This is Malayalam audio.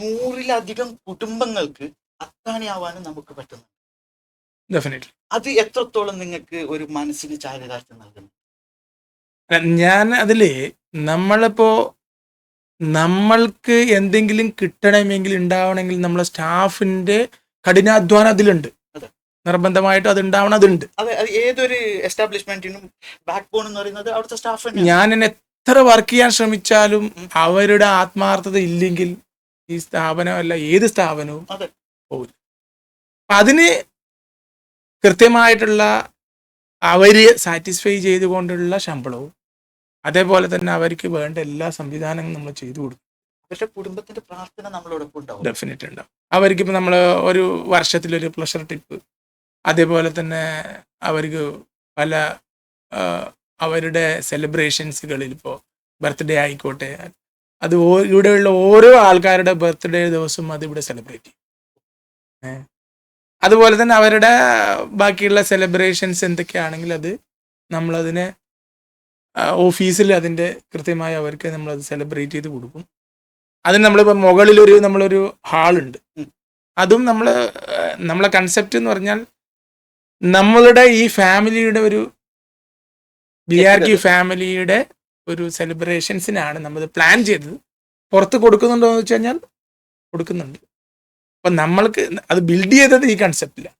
100-ലധികം കുടുംബങ്ങൾക്ക് അത്താണിയാവാനും നമുക്ക് പറ്റുന്നു. ഡെഫിനറ്റ്ലി. അത് എത്രത്തോളം നിങ്ങൾക്ക് ഒരു മനസ്സിന് ചാരിതാർത്ഥ്യം നൽകുന്നു? ഞാൻ അതില് നമ്മൾക്ക് എന്തെങ്കിലും കിട്ടണമെങ്കിൽ ഉണ്ടാവണമെങ്കിൽ നമ്മളെ സ്റ്റാഫിന്റെ കഠിനാധ്വാനം അതിലുണ്ട്. അതെ. നിർബന്ധമായിട്ടും അത് ഉണ്ടാവണം, അതുണ്ട്. അതെ, അത് ഏതൊരു എസ്റ്റാബ്ലിഷ്മെന്റിനും ബാക്ക് ബോൺ എന്ന് പറയുന്നത് അവിടുത്തെ സ്റ്റാഫ്. ഞാൻ എത്ര വർക്ക് ചെയ്യാൻ ശ്രമിച്ചാലും അവരുടെ ആത്മാർത്ഥത ഇല്ലെങ്കിൽ ഈ സ്ഥാപനമല്ല ഏത് സ്ഥാപനവും പോകില്ല. അതിന് കൃത്യമായിട്ടുള്ള അവര് സാറ്റിസ്ഫൈ ചെയ്തുകൊണ്ടുള്ള ശമ്പളവും അതേപോലെ തന്നെ അവർക്ക് വേണ്ട എല്ലാ സംവിധാനങ്ങളും നമ്മൾ ചെയ്തു കൊടുക്കും. പക്ഷെ കുടുംബത്തിന്റെ പ്രാർത്ഥന നമ്മളോടൊപ്പം ഉണ്ടാവും. ഡെഫിനറ്റ് ഉണ്ടാവും. അവർക്കിപ്പോൾ നമ്മൾ ഒരു വർഷത്തിലൊരു പ്ലഷർ ട്രിപ്പ്, അതേപോലെ തന്നെ അവർക്ക് പല അവരുടെ സെലിബ്രേഷൻസുകളിൽ ഇപ്പോൾ ബർത്ത്ഡേ ആയിക്കോട്ടെ, അത് ഇവിടെയുള്ള ഓരോ ആൾക്കാരുടെ ബർത്ത്ഡേ ദിവസം അതിവിടെ സെലിബ്രേറ്റ് ചെയ്യും. അതുപോലെ തന്നെ അവരുടെ ബാക്കിയുള്ള സെലിബ്രേഷൻസ് എന്തൊക്കെയാണെങ്കിൽ അത് നമ്മളതിനെ ഓഫീസിൽ അതിൻ്റെ കൃത്യമായി അവർക്ക് നമ്മളത് സെലിബ്രേറ്റ് ചെയ്ത് കൊടുക്കും. അതിന് നമ്മളിപ്പോൾ മുകളിലൊരു നമ്മളൊരു ഹാളുണ്ട്. അതും നമ്മളെ കൺസെപ്റ്റ് എന്ന് പറഞ്ഞാൽ നമ്മളുടെ ഈ ഫാമിലിയുടെ ഒരു BRQ ഫാമിലിയുടെ ഒരു സെലിബ്രേഷൻസിനാണ് നമ്മൾ പ്ലാൻ ചെയ്തത്. പുറത്ത് കൊടുക്കുന്നുണ്ടോ എന്ന് വെച്ച് കഴിഞ്ഞാൽ കൊടുക്കുന്നുണ്ട്. അപ്പം നമ്മൾക്ക് അത് ബിൽഡ് ചെയ്തത് ഈ കൺസെപ്റ്റിലാണ്.